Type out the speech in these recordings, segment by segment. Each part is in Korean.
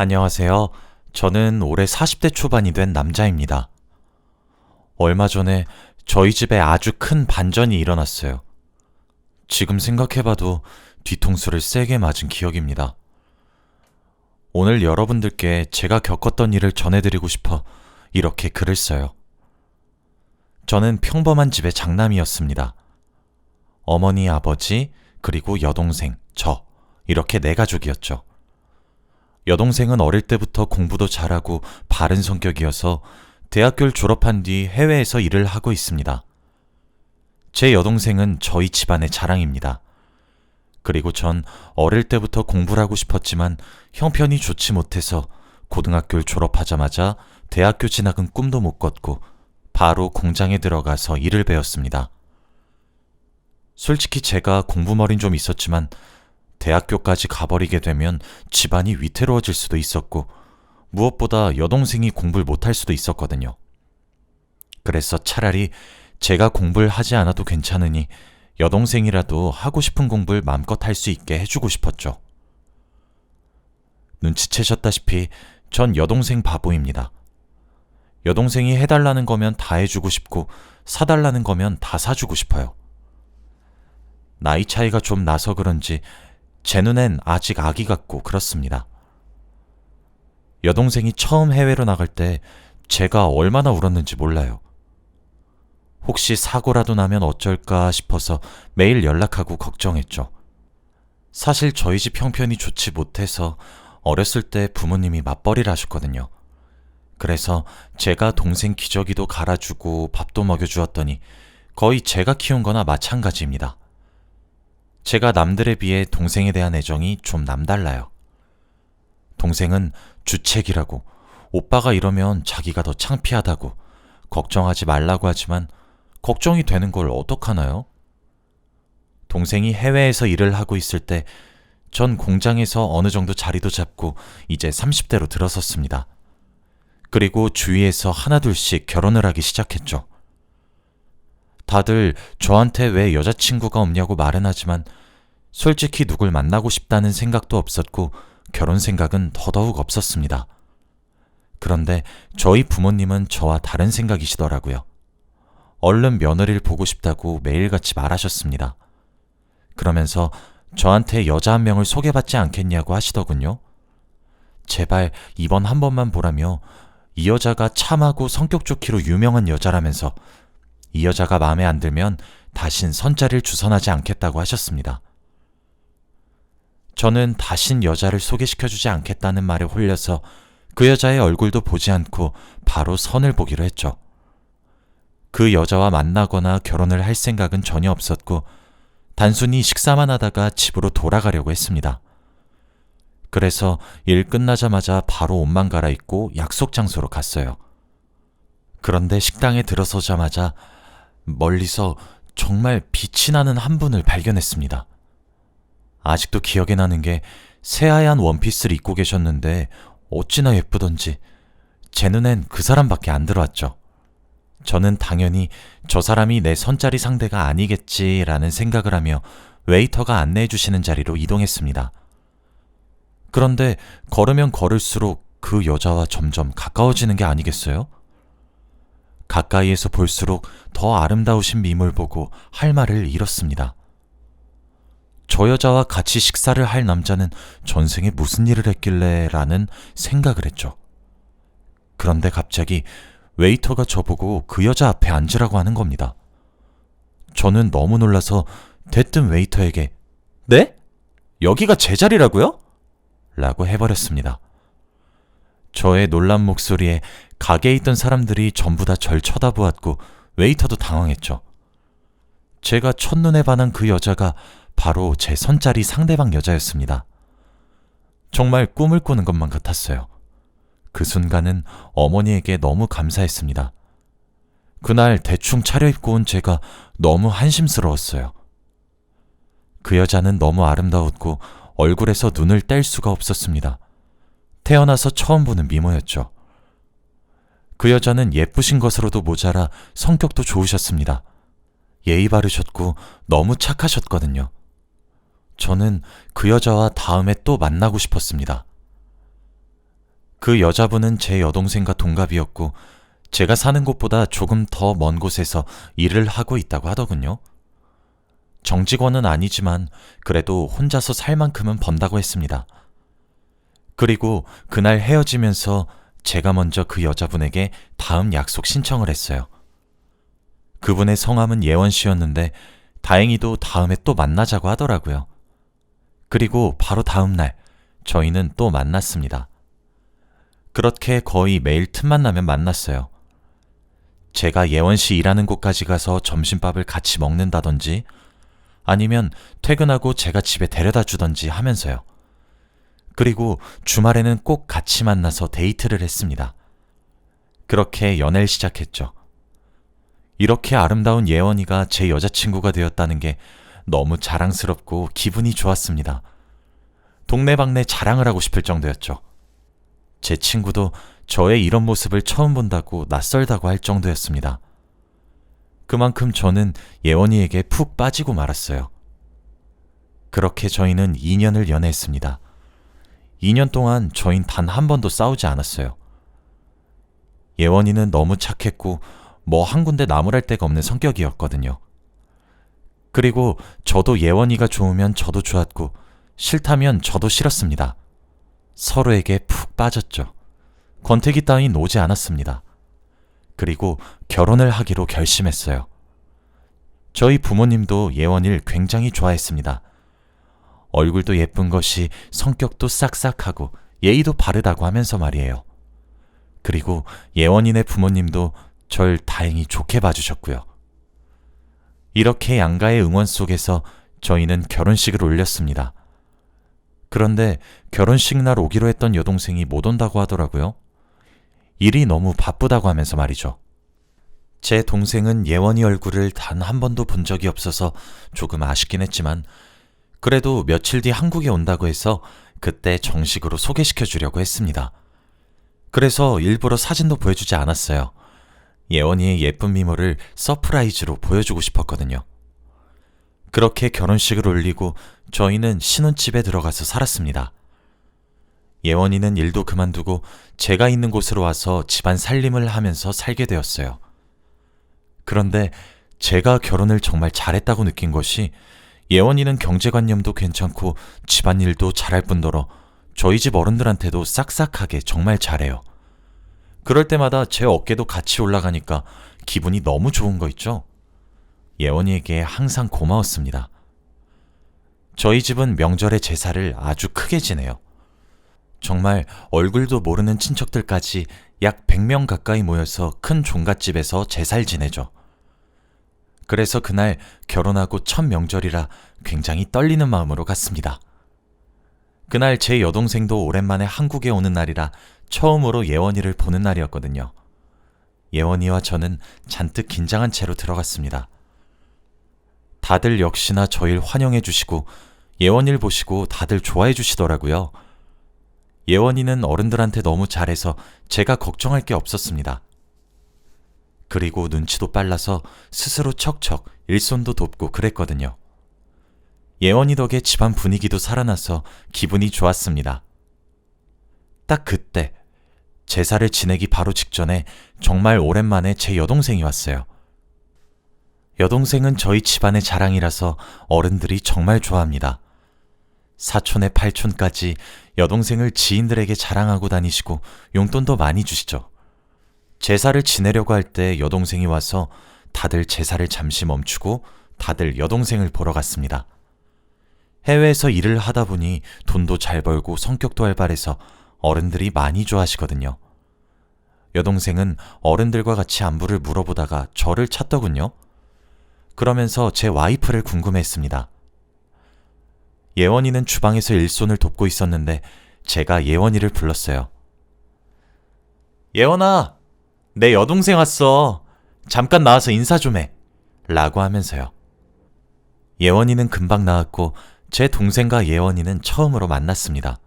안녕하세요. 저는 올해 40대 초반이 된 남자입니다. 얼마 전에 저희 집에 아주 큰 반전이 일어났어요. 지금 생각해봐도 뒤통수를 세게 맞은 기억입니다. 오늘 여러분들께 제가 겪었던 일을 전해드리고 싶어 이렇게 글을 써요. 저는 평범한 집의 장남이었습니다. 어머니, 아버지, 그리고 여동생, 저, 이렇게 네 가족이었죠. 여동생은 어릴 때부터 공부도 잘하고 바른 성격이어서 대학교를 졸업한 뒤 해외에서 일을 하고 있습니다. 제 여동생은 저희 집안의 자랑입니다. 그리고 전 어릴 때부터 공부를 하고 싶었지만 형편이 좋지 못해서 고등학교를 졸업하자마자 대학교 진학은 꿈도 못 꿨고 바로 공장에 들어가서 일을 배웠습니다. 솔직히 제가 공부머린 좀 있었지만 대학교까지 가버리게 되면 집안이 위태로워질 수도 있었고 무엇보다 여동생이 공부를 못할 수도 있었거든요. 그래서 차라리 제가 공부를 하지 않아도 괜찮으니 여동생이라도 하고 싶은 공부를 마음껏 할 수 있게 해주고 싶었죠. 눈치채셨다시피 전 여동생 바보입니다. 여동생이 해달라는 거면 다 해주고 싶고 사달라는 거면 다 사주고 싶어요. 나이 차이가 좀 나서 그런지 제 눈엔 아직 아기 같고 그렇습니다. 여동생이 처음 해외로 나갈 때 제가 얼마나 울었는지 몰라요. 혹시 사고라도 나면 어쩔까 싶어서 매일 연락하고 걱정했죠. 사실 저희 집 형편이 좋지 못해서 어렸을 때 부모님이 맞벌이를 하셨거든요. 그래서 제가 동생 기저귀도 갈아주고 밥도 먹여주었더니 거의 제가 키운 거나 마찬가지입니다. 제가 남들에 비해 동생에 대한 애정이 좀 남달라요. 동생은 주책이라고, 오빠가 이러면 자기가 더 창피하다고, 걱정하지 말라고 하지만 걱정이 되는 걸 어떡하나요? 동생이 해외에서 일을 하고 있을 때 전 공장에서 어느 정도 자리도 잡고 이제 30대로 들어섰습니다. 그리고 주위에서 하나둘씩 결혼을 하기 시작했죠. 다들 저한테 왜 여자친구가 없냐고 말은 하지만 솔직히 누굴 만나고 싶다는 생각도 없었고 결혼 생각은 더더욱 없었습니다. 그런데 저희 부모님은 저와 다른 생각이시더라고요. 얼른 며느리를 보고 싶다고 매일같이 말하셨습니다. 그러면서 저한테 여자 한 명을 소개받지 않겠냐고 하시더군요. 제발 이번 한 번만 보라며 이 여자가 참하고 성격 좋기로 유명한 여자라면서 이 여자가 마음에 안 들면 다신 선자리를 주선하지 않겠다고 하셨습니다. 저는 다신 여자를 소개시켜주지 않겠다는 말에 홀려서 그 여자의 얼굴도 보지 않고 바로 선을 보기로 했죠. 그 여자와 만나거나 결혼을 할 생각은 전혀 없었고 단순히 식사만 하다가 집으로 돌아가려고 했습니다. 그래서 일 끝나자마자 바로 옷만 갈아입고 약속 장소로 갔어요. 그런데 식당에 들어서자마자 멀리서 정말 빛이 나는 한 분을 발견했습니다. 아직도 기억에 나는 게 새하얀 원피스를 입고 계셨는데 어찌나 예쁘던지 제 눈엔 그 사람밖에 안 들어왔죠. 저는 당연히 저 사람이 내 선자리 상대가 아니겠지라는 생각을 하며 웨이터가 안내해 주시는 자리로 이동했습니다. 그런데 걸으면 걸을수록 그 여자와 점점 가까워지는 게 아니겠어요? 가까이에서 볼수록 더 아름다우신 미모를 보고 할 말을 잃었습니다. 저 여자와 같이 식사를 할 남자는 전생에 무슨 일을 했길래 라는 생각을 했죠. 그런데 갑자기 웨이터가 저보고 그 여자 앞에 앉으라고 하는 겁니다. 저는 너무 놀라서 대뜸 웨이터에게 네? 여기가 제 자리라고요? 라고 해버렸습니다. 저의 놀란 목소리에 가게에 있던 사람들이 전부 다 절 쳐다보았고 웨이터도 당황했죠. 제가 첫눈에 반한 그 여자가 바로 제 선자리 상대방 여자였습니다. 정말 꿈을 꾸는 것만 같았어요. 그 순간은 어머니에게 너무 감사했습니다. 그날 대충 차려입고 온 제가 너무 한심스러웠어요. 그 여자는 너무 아름다웠고 얼굴에서 눈을 뗄 수가 없었습니다. 태어나서 처음 보는 미모였죠. 그 여자는 예쁘신 것으로도 모자라 성격도 좋으셨습니다. 예의 바르셨고 너무 착하셨거든요. 저는 그 여자와 다음에 또 만나고 싶었습니다. 그 여자분은 제 여동생과 동갑이었고 제가 사는 곳보다 조금 더 먼 곳에서 일을 하고 있다고 하더군요. 정직원은 아니지만 그래도 혼자서 살 만큼은 번다고 했습니다. 그리고 그날 헤어지면서 제가 먼저 그 여자분에게 다음 약속 신청을 했어요. 그분의 성함은 예원 씨였는데 다행히도 다음에 또 만나자고 하더라고요. 그리고 바로 다음 날 저희는 또 만났습니다. 그렇게 거의 매일 틈만 나면 만났어요. 제가 예원 씨 일하는 곳까지 가서 점심밥을 같이 먹는다든지 아니면 퇴근하고 제가 집에 데려다 주던지 하면서요. 그리고 주말에는 꼭 같이 만나서 데이트를 했습니다. 그렇게 연애를 시작했죠. 이렇게 아름다운 예원이가 제 여자친구가 되었다는 게 너무 자랑스럽고 기분이 좋았습니다. 동네방네 자랑을 하고 싶을 정도였죠. 제 친구도 저의 이런 모습을 처음 본다고 낯설다고 할 정도였습니다. 그만큼 저는 예원이에게 푹 빠지고 말았어요. 그렇게 저희는 2년을 연애했습니다. 2년 동안 저흰 단 한 번도 싸우지 않았어요. 예원이는 너무 착했고 뭐 한 군데 나무랄 데가 없는 성격이었거든요. 그리고 저도 예원이가 좋으면 저도 좋았고 싫다면 저도 싫었습니다. 서로에게 푹 빠졌죠. 권태기 따윈 오지 않았습니다. 그리고 결혼을 하기로 결심했어요. 저희 부모님도 예원이를 굉장히 좋아했습니다. 얼굴도 예쁜 것이 성격도 싹싹하고 예의도 바르다고 하면서 말이에요. 그리고 예원이네 부모님도 절 다행히 좋게 봐주셨고요. 이렇게 양가의 응원 속에서 저희는 결혼식을 올렸습니다. 그런데 결혼식 날 오기로 했던 여동생이 못 온다고 하더라고요. 일이 너무 바쁘다고 하면서 말이죠. 제 동생은 예원이 얼굴을 단 한 번도 본 적이 없어서 조금 아쉽긴 했지만 그래도 며칠 뒤 한국에 온다고 해서 그때 정식으로 소개시켜 주려고 했습니다. 그래서 일부러 사진도 보여주지 않았어요. 예원이의 예쁜 미모를 서프라이즈로 보여주고 싶었거든요. 그렇게 결혼식을 올리고 저희는 신혼집에 들어가서 살았습니다. 예원이는 일도 그만두고 제가 있는 곳으로 와서 집안 살림을 하면서 살게 되었어요. 그런데 제가 결혼을 정말 잘했다고 느낀 것이 예원이는 경제관념도 괜찮고 집안일도 잘할 뿐더러 저희 집 어른들한테도 싹싹하게 정말 잘해요. 그럴 때마다 제 어깨도 같이 올라가니까 기분이 너무 좋은 거 있죠? 예원이에게 항상 고마웠습니다. 저희 집은 명절에 제사를 아주 크게 지내요. 정말 얼굴도 모르는 친척들까지 약 100명 가까이 모여서 큰 종갓집에서 제사를 지내죠. 그래서 그날 결혼하고 첫 명절이라 굉장히 떨리는 마음으로 갔습니다. 그날 제 여동생도 오랜만에 한국에 오는 날이라 처음으로 예원이를 보는 날이었거든요. 예원이와 저는 잔뜩 긴장한 채로 들어갔습니다. 다들 역시나 저희를 환영해 주시고 예원이를 보시고 다들 좋아해 주시더라고요. 예원이는 어른들한테 너무 잘해서 제가 걱정할 게 없었습니다. 그리고 눈치도 빨라서 스스로 척척 일손도 돕고 그랬거든요. 예원이 덕에 집안 분위기도 살아나서 기분이 좋았습니다. 딱 그때 제사를 지내기 바로 직전에 정말 오랜만에 제 여동생이 왔어요. 여동생은 저희 집안의 자랑이라서 어른들이 정말 좋아합니다. 사촌의 팔촌까지 여동생을 지인들에게 자랑하고 다니시고 용돈도 많이 주시죠. 제사를 지내려고 할 때 여동생이 와서 다들 제사를 잠시 멈추고 다들 여동생을 보러 갔습니다. 해외에서 일을 하다 보니 돈도 잘 벌고 성격도 활발해서 어른들이 많이 좋아하시거든요. 여동생은 어른들과 같이 안부를 물어보다가 저를 찾더군요. 그러면서 제 와이프를 궁금해했습니다. 예원이는 주방에서 일손을 돕고 있었는데 제가 예원이를 불렀어요. 예원아, 내 여동생 왔어. 잠깐 나와서 인사 좀 해. 라고 하면서요. 예원이는 금방 나왔고 제 동생과 예원이는 처음으로 만났습니다.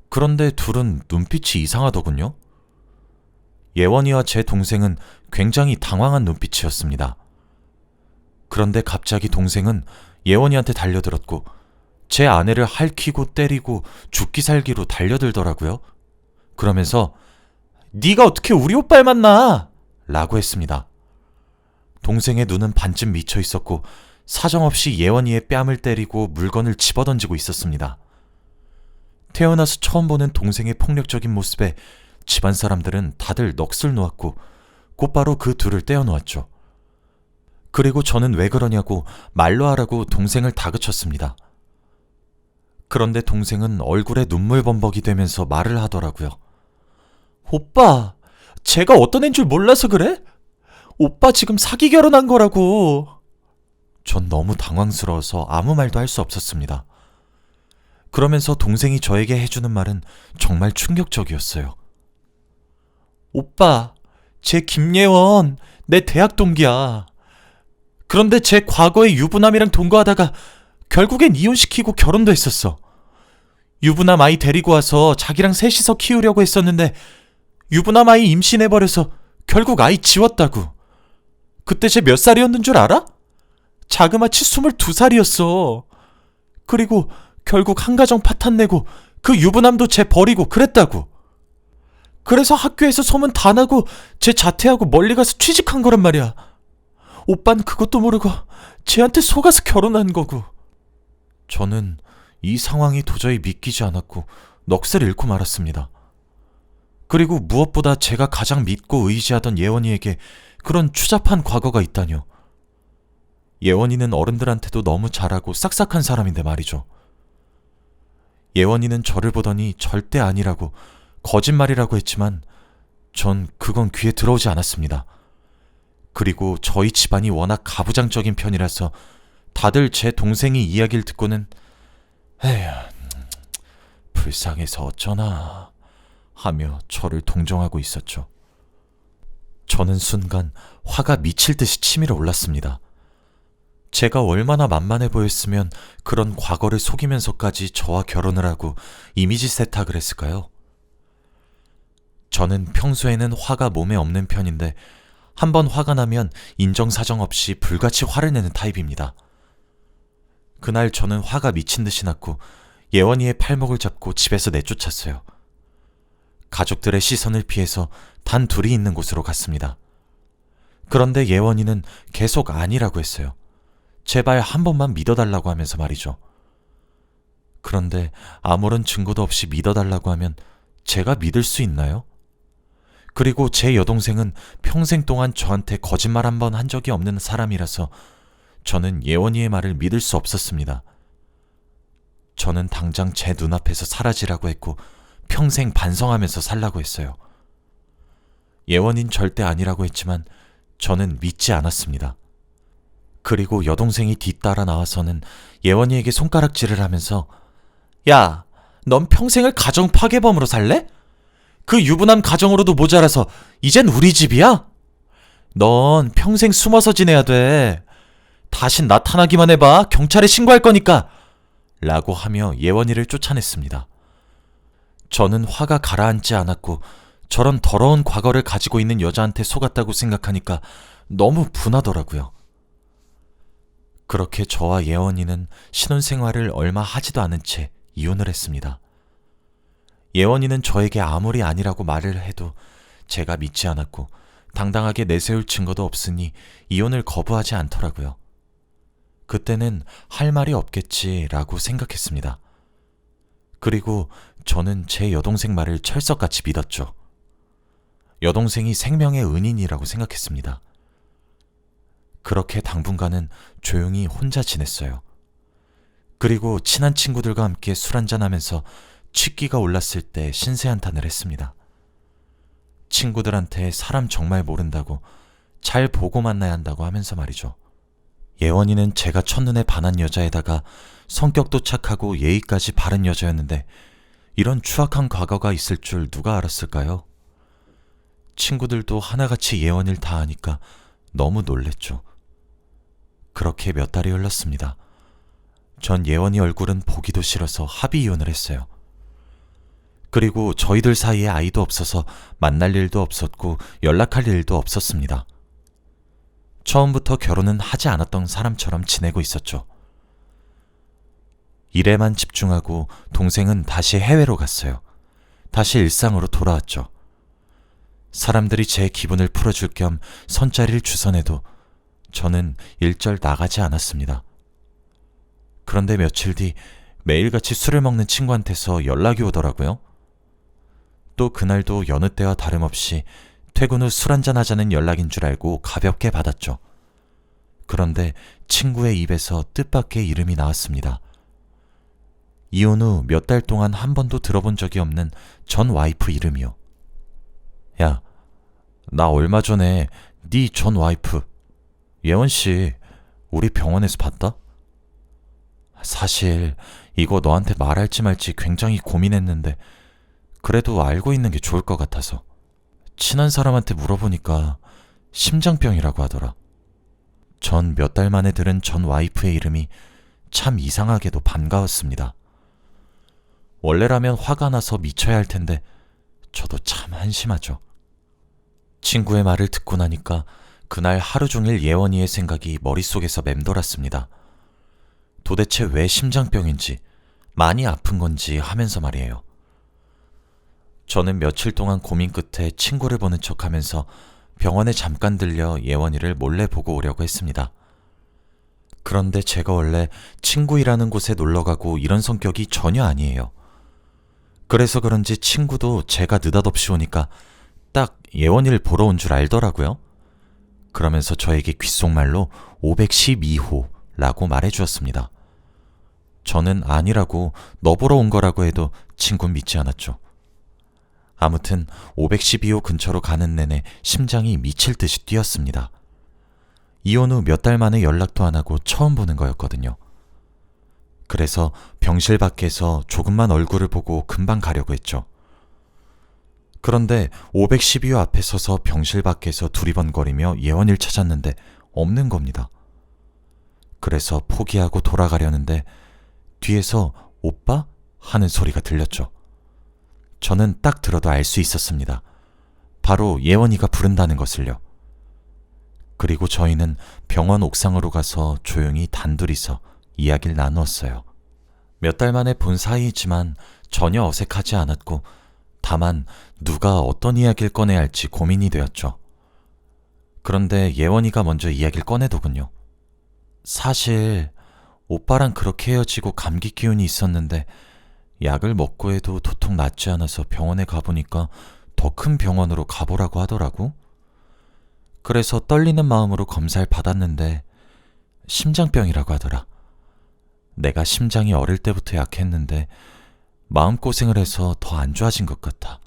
그런데 둘은 눈빛이 이상하더군요. 예원이와 제 동생은 굉장히 당황한 눈빛이었습니다. 그런데 갑자기 동생은 예원이한테 달려들었고 제 아내를 핥히고 때리고 죽기 살기로 달려들더라고요. 그러면서 네가 어떻게 우리 오빠를 만나? 라고 했습니다. 동생의 눈은 반쯤 미쳐 있었고 사정없이 예원이의 뺨을 때리고 물건을 집어던지고 있었습니다. 태어나서 처음 보는 동생의 폭력적인 모습에 집안 사람들은 다들 넋을 놓았고 곧바로 그 둘을 떼어놓았죠. 그리고 저는 왜 그러냐고 말로 하라고 동생을 다그쳤습니다. 그런데 동생은 얼굴에 눈물 범벅이 되면서 말을 하더라고요. 오빠, 제가 어떤 애인 줄 몰라서 그래? 오빠 지금 사기 결혼한 거라고. 전 너무 당황스러워서 아무 말도 할 수 없었습니다. 그러면서 동생이 저에게 해주는 말은 정말 충격적이었어요. 오빠, 쟤 김예원, 내 대학 동기야. 그런데 쟤 과거에 유부남이랑 동거하다가 결국엔 이혼시키고 결혼도 했었어. 유부남 아이 데리고 와서 자기랑 셋이서 키우려고 했었는데 유부남 아이 임신해버려서 결국 아이 지웠다고. 그때 쟤 몇 살이었는 줄 알아? 자그마치 22살이었어. 그리고 결국 한가정 파탄 내고 그 유부남도 쟤 버리고 그랬다고. 그래서 학교에서 소문 다 나고 쟤 자퇴하고 멀리 가서 취직한 거란 말이야. 오빤 그것도 모르고 쟤한테 속아서 결혼한 거고. 저는 이 상황이 도저히 믿기지 않았고 넋을 잃고 말았습니다. 그리고 무엇보다 제가 가장 믿고 의지하던 예원이에게 그런 추잡한 과거가 있다뇨. 예원이는 어른들한테도 너무 잘하고 싹싹한 사람인데 말이죠. 예원이는 저를 보더니 절대 아니라고, 거짓말이라고 했지만 전 그건 귀에 들어오지 않았습니다. 그리고 저희 집안이 워낙 가부장적인 편이라서 다들 제 동생이 이야기를 듣고는 에휴, 불쌍해서 어쩌나 하며 저를 동정하고 있었죠. 저는 순간 화가 미칠 듯이 치밀어 올랐습니다. 제가 얼마나 만만해 보였으면 그런 과거를 속이면서까지 저와 결혼을 하고 이미지 세탁을 했을까요? 저는 평소에는 화가 몸에 없는 편인데 한번 화가 나면 인정사정 없이 불같이 화를 내는 타입입니다. 그날 저는 화가 미친 듯이 났고 예원이의 팔목을 잡고 집에서 내쫓았어요. 가족들의 시선을 피해서 단 둘이 있는 곳으로 갔습니다. 그런데 예원이는 계속 아니라고 했어요. 제발 한 번만 믿어달라고 하면서 말이죠. 그런데 아무런 증거도 없이 믿어달라고 하면 제가 믿을 수 있나요? 그리고 제 여동생은 평생 동안 저한테 거짓말 한 번 한 적이 없는 사람이라서 저는 예원이의 말을 믿을 수 없었습니다. 저는 당장 제 눈앞에서 사라지라고 했고 평생 반성하면서 살라고 했어요. 예원인 절대 아니라고 했지만 저는 믿지 않았습니다. 그리고 여동생이 뒤따라 나와서는 예원이에게 손가락질을 하면서 야, 넌 평생을 가정 파괴범으로 살래? 그 유부남 가정으로도 모자라서 이젠 우리 집이야? 넌 평생 숨어서 지내야 돼. 다신 나타나기만 해봐. 경찰에 신고할 거니까. 라고 하며 예원이를 쫓아냈습니다. 저는 화가 가라앉지 않았고 저런 더러운 과거를 가지고 있는 여자한테 속았다고 생각하니까 너무 분하더라고요. 그렇게 저와 예원이는 신혼생활을 얼마 하지도 않은 채 이혼을 했습니다. 예원이는 저에게 아무리 아니라고 말을 해도 제가 믿지 않았고 당당하게 내세울 증거도 없으니 이혼을 거부하지 않더라고요. 그때는 할 말이 없겠지라고 생각했습니다. 그리고 저는 제 여동생 말을 철석같이 믿었죠. 여동생이 생명의 은인이라고 생각했습니다. 그렇게 당분간은 조용히 혼자 지냈어요. 그리고 친한 친구들과 함께 술 한잔하면서 취기가 올랐을 때 신세한탄을 했습니다. 친구들한테 사람 정말 모른다고, 잘 보고 만나야 한다고 하면서 말이죠. 예원이는 제가 첫눈에 반한 여자에다가 성격도 착하고 예의까지 바른 여자였는데 이런 추악한 과거가 있을 줄 누가 알았을까요? 친구들도 하나같이 예원이를 다 아니까 너무 놀랬죠. 그렇게 몇 달이 흘렀습니다. 전 예원이 얼굴은 보기도 싫어서 합의 이혼을 했어요. 그리고 저희들 사이에 아이도 없어서 만날 일도 없었고 연락할 일도 없었습니다. 처음부터 결혼은 하지 않았던 사람처럼 지내고 있었죠. 일에만 집중하고 동생은 다시 해외로 갔어요. 다시 일상으로 돌아왔죠. 사람들이 제 기분을 풀어줄 겸 선자리를 주선해도 저는 일절 나가지 않았습니다. 그런데 며칠 뒤 매일같이 술을 먹는 친구한테서 연락이 오더라고요. 또 그날도 여느 때와 다름없이 퇴근 후 술 한잔 하자는 연락인 줄 알고 가볍게 받았죠. 그런데 친구의 입에서 뜻밖의 이름이 나왔습니다. 이혼 후 몇 달 동안 한 번도 들어본 적이 없는 전 와이프 이름이요. 야, 나 얼마 전에 네 전 와이프 예원씨 우리 병원에서 봤다? 사실 이거 너한테 말할지 말지 굉장히 고민했는데 그래도 알고 있는 게 좋을 것 같아서. 친한 사람한테 물어보니까 심장병이라고 하더라. 전 몇 달 만에 들은 전 와이프의 이름이 참 이상하게도 반가웠습니다. 원래라면 화가 나서 미쳐야 할 텐데 저도 참 한심하죠. 친구의 말을 듣고 나니까 그날 하루 종일 예원이의 생각이 머릿속에서 맴돌았습니다. 도대체 왜 심장병인지, 많이 아픈 건지 하면서 말이에요. 저는 며칠 동안 고민 끝에 친구를 보는 척하면서 병원에 잠깐 들려 예원이를 몰래 보고 오려고 했습니다. 그런데 제가 원래 친구이라는 곳에 놀러가고 이런 성격이 전혀 아니에요. 그래서 그런지 친구도 제가 느닷없이 오니까 딱 예원이를 보러 온 줄 알더라고요. 그러면서 저에게 귓속말로 512호라고 말해주었습니다. 저는 아니라고 너 보러 온 거라고 해도 친구는 믿지 않았죠. 아무튼 512호 근처로 가는 내내 심장이 미칠 듯이 뛰었습니다. 이혼 후 몇 달 만에 연락도 안 하고 처음 보는 거였거든요. 그래서 병실 밖에서 조금만 얼굴을 보고 금방 가려고 했죠. 그런데 512호 앞에 서서 병실 밖에서 두리번거리며 예원이를 찾았는데 없는 겁니다. 그래서 포기하고 돌아가려는데 뒤에서 오빠? 하는 소리가 들렸죠. 저는 딱 들어도 알 수 있었습니다. 바로 예원이가 부른다는 것을요. 그리고 저희는 병원 옥상으로 가서 조용히 단둘이서 이야기를 나누었어요. 몇 달 만에 본 사이이지만 전혀 어색하지 않았고 다만 누가 어떤 이야기를 꺼내야 할지 고민이 되었죠. 그런데 예원이가 먼저 이야기를 꺼내더군요. 사실 오빠랑 그렇게 헤어지고 감기 기운이 있었는데 약을 먹고 해도 도통 낫지 않아서 병원에 가보니까 더 큰 병원으로 가보라고 하더라고. 그래서 떨리는 마음으로 검사를 받았는데 심장병이라고 하더라. 내가 심장이 어릴 때부터 약했는데 마음고생을 해서 더 안 좋아진 것 같아.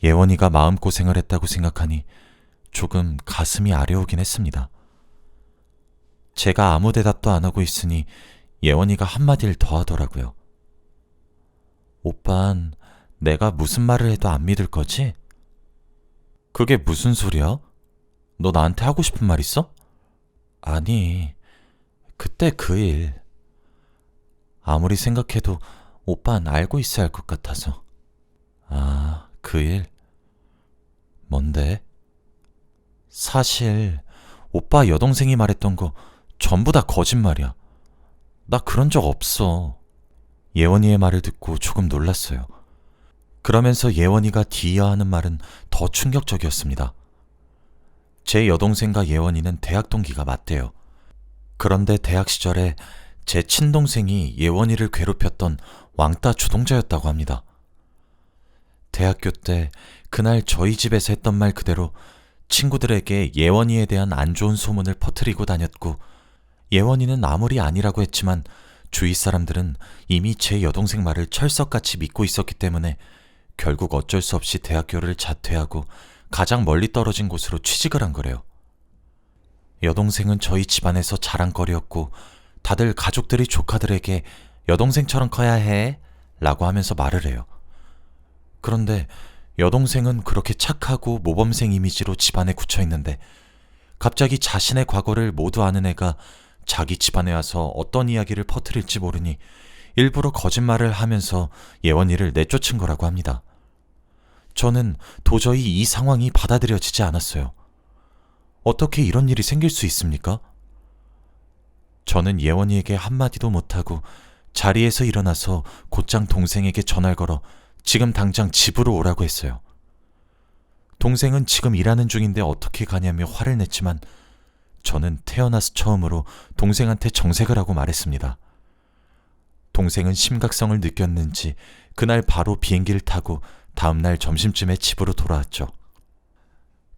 예원이가 마음고생을 했다고 생각하니 조금 가슴이 아려오긴 했습니다. 제가 아무 대답도 안 하고 있으니 예원이가 한마디를 더 하더라고요. 오빤 내가 무슨 말을 해도 안 믿을 거지? 그게 무슨 소리야? 너 나한테 하고 싶은 말 있어? 아니, 그때 그 일. 아무리 생각해도 오빤 알고 있어야 할 것 같아서. 아, 그 일? 뭔데? 사실 오빠 여동생이 말했던 거 전부 다 거짓말이야. 나 그런 적 없어. 예원이의 말을 듣고 조금 놀랐어요. 그러면서 예원이가 뒤이어 하는 말은 더 충격적이었습니다. 제 여동생과 예원이는 대학 동기가 맞대요. 그런데 대학 시절에 제 친동생이 예원이를 괴롭혔던 왕따 주동자였다고 합니다. 대학교 때 그날 저희 집에서 했던 말 그대로 친구들에게 예원이에 대한 안 좋은 소문을 퍼뜨리고 다녔고 예원이는 아무리 아니라고 했지만 주위 사람들은 이미 제 여동생 말을 철석같이 믿고 있었기 때문에 결국 어쩔 수 없이 대학교를 자퇴하고 가장 멀리 떨어진 곳으로 취직을 한 거래요. 여동생은 저희 집안에서 자랑거리였고 다들 가족들이 조카들에게 여동생처럼 커야 해 라고 하면서 말을 해요. 그런데 여동생은 그렇게 착하고 모범생 이미지로 집안에 굳혀 있는데 갑자기 자신의 과거를 모두 아는 애가 자기 집안에 와서 어떤 이야기를 퍼뜨릴지 모르니 일부러 거짓말을 하면서 예원이를 내쫓은 거라고 합니다. 저는 도저히 이 상황이 받아들여지지 않았어요. 어떻게 이런 일이 생길 수 있습니까? 저는 예원이에게 한마디도 못하고 자리에서 일어나서 곧장 동생에게 전화를 걸어 지금 당장 집으로 오라고 했어요. 동생은 지금 일하는 중인데 어떻게 가냐며 화를 냈지만 저는 태어나서 처음으로 동생한테 정색을 하고 말했습니다. 동생은 심각성을 느꼈는지 그날 바로 비행기를 타고 다음날 점심쯤에 집으로 돌아왔죠.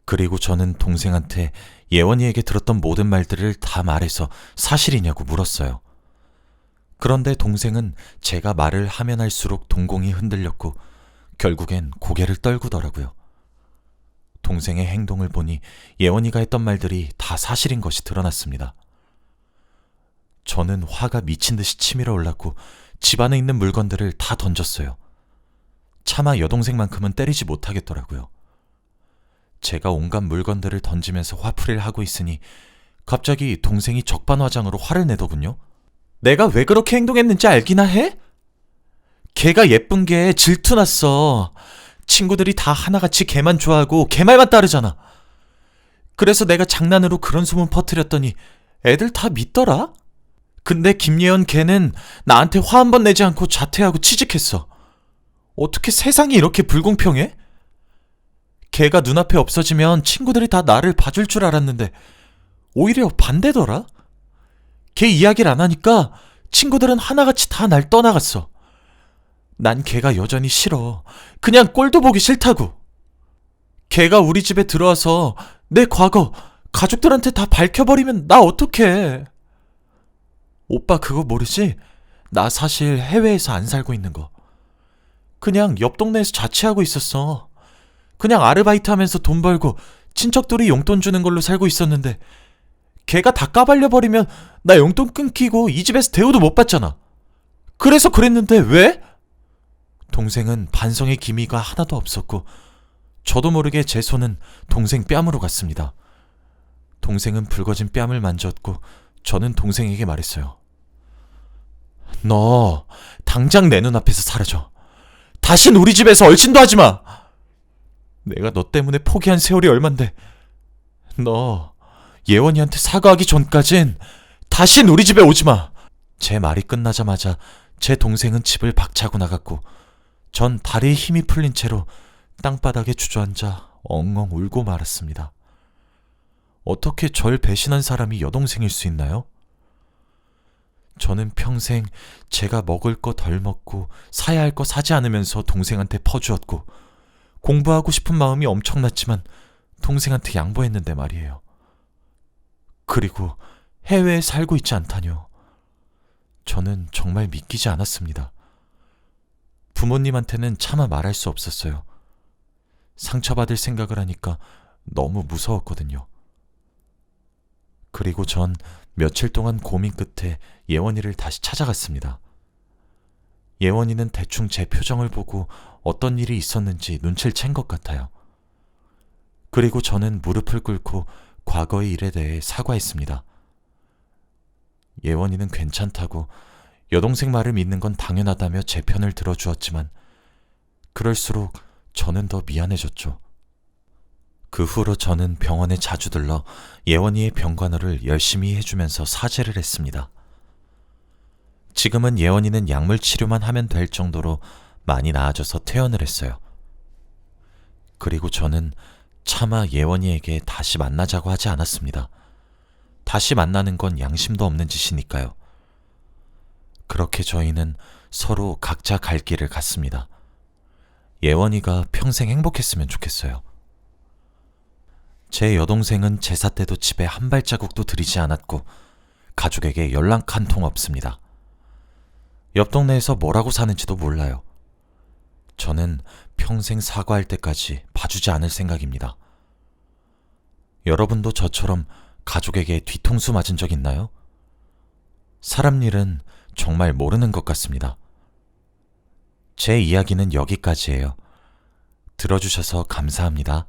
그리고 저는 동생한테 예원이에게 들었던 모든 말들을 다 말해서 사실이냐고 물었어요. 그런데 동생은 제가 말을 하면 할수록 동공이 흔들렸고 결국엔 고개를 떨구더라고요. 동생의 행동을 보니 예원이가 했던 말들이 다 사실인 것이 드러났습니다. 저는 화가 미친 듯이 치밀어 올랐고 집 안에 있는 물건들을 다 던졌어요. 차마 여동생만큼은 때리지 못하겠더라고요. 제가 온갖 물건들을 던지면서 화풀이를 하고 있으니 갑자기 동생이 적반하장으로 화를 내더군요. 내가 왜 그렇게 행동했는지 알기나 해? 걔가 예쁜 게 질투났어. 친구들이 다 하나같이 걔만 좋아하고 걔 말만 따르잖아. 그래서 내가 장난으로 그런 소문 퍼뜨렸더니 애들 다 믿더라? 근데 김예원 걔는 나한테 화 한 번 내지 않고 자퇴하고 취직했어. 어떻게 세상이 이렇게 불공평해? 걔가 눈앞에 없어지면 친구들이 다 나를 봐줄 줄 알았는데 오히려 반대더라? 걔 이야기를 안 하니까 친구들은 하나같이 다 날 떠나갔어. 난 걔가 여전히 싫어. 그냥 꼴도 보기 싫다고. 걔가 우리 집에 들어와서 내 과거 가족들한테 다 밝혀버리면 나 어떡해. 오빠 그거 모르지? 나 사실 해외에서 안 살고 있는 거. 그냥 옆 동네에서 자취하고 있었어. 그냥 아르바이트 하면서 돈 벌고 친척들이 용돈 주는 걸로 살고 있었는데 걔가 다 까발려버리면 나 용돈 끊기고 이 집에서 대우도 못 받잖아. 그래서 그랬는데 왜? 동생은 반성의 기미가 하나도 없었고 저도 모르게 제 손은 동생 뺨으로 갔습니다. 동생은 붉어진 뺨을 만졌고 저는 동생에게 말했어요. 너 당장 내 눈앞에서 사라져. 다신 우리 집에서 얼씬도 하지 마. 내가 너 때문에 포기한 세월이 얼만데 너 예원이한테 사과하기 전까진 다신 우리 집에 오지 마. 제 말이 끝나자마자 제 동생은 집을 박차고 나갔고 전 다리에 힘이 풀린 채로 땅바닥에 주저앉아 엉엉 울고 말았습니다. 어떻게 절 배신한 사람이 여동생일 수 있나요? 저는 평생 제가 먹을 거 덜 먹고 사야 할 거 사지 않으면서 동생한테 퍼주었고 공부하고 싶은 마음이 엄청났지만 동생한테 양보했는데 말이에요. 그리고 해외에 살고 있지 않다뇨. 저는 정말 믿기지 않았습니다. 부모님한테는 차마 말할 수 없었어요. 상처받을 생각을 하니까 너무 무서웠거든요. 그리고 전 며칠 동안 고민 끝에 예원이를 다시 찾아갔습니다. 예원이는 대충 제 표정을 보고 어떤 일이 있었는지 눈치를 챈 것 같아요. 그리고 저는 무릎을 꿇고 과거의 일에 대해 사과했습니다. 예원이는 괜찮다고 여동생 말을 믿는 건 당연하다며 제 편을 들어주었지만 그럴수록 저는 더 미안해졌죠. 그 후로 저는 병원에 자주 들러 예원이의 병간호를 열심히 해주면서 사죄를 했습니다. 지금은 예원이는 약물 치료만 하면 될 정도로 많이 나아져서 퇴원을 했어요. 그리고 저는 차마 예원이에게 다시 만나자고 하지 않았습니다. 다시 만나는 건 양심도 없는 짓이니까요. 그렇게 저희는 서로 각자 갈 길을 갔습니다. 예원이가 평생 행복했으면 좋겠어요. 제 여동생은 제사 때도 집에 한 발자국도 들이지 않았고 가족에게 연락 한 통 없습니다. 옆 동네에서 뭐라고 사는지도 몰라요. 저는 평생 사과할 때까지 봐주지 않을 생각입니다. 여러분도 저처럼 가족에게 뒤통수 맞은 적 있나요? 사람 일은 정말 모르는 것 같습니다. 제 이야기는 여기까지예요. 들어주셔서 감사합니다.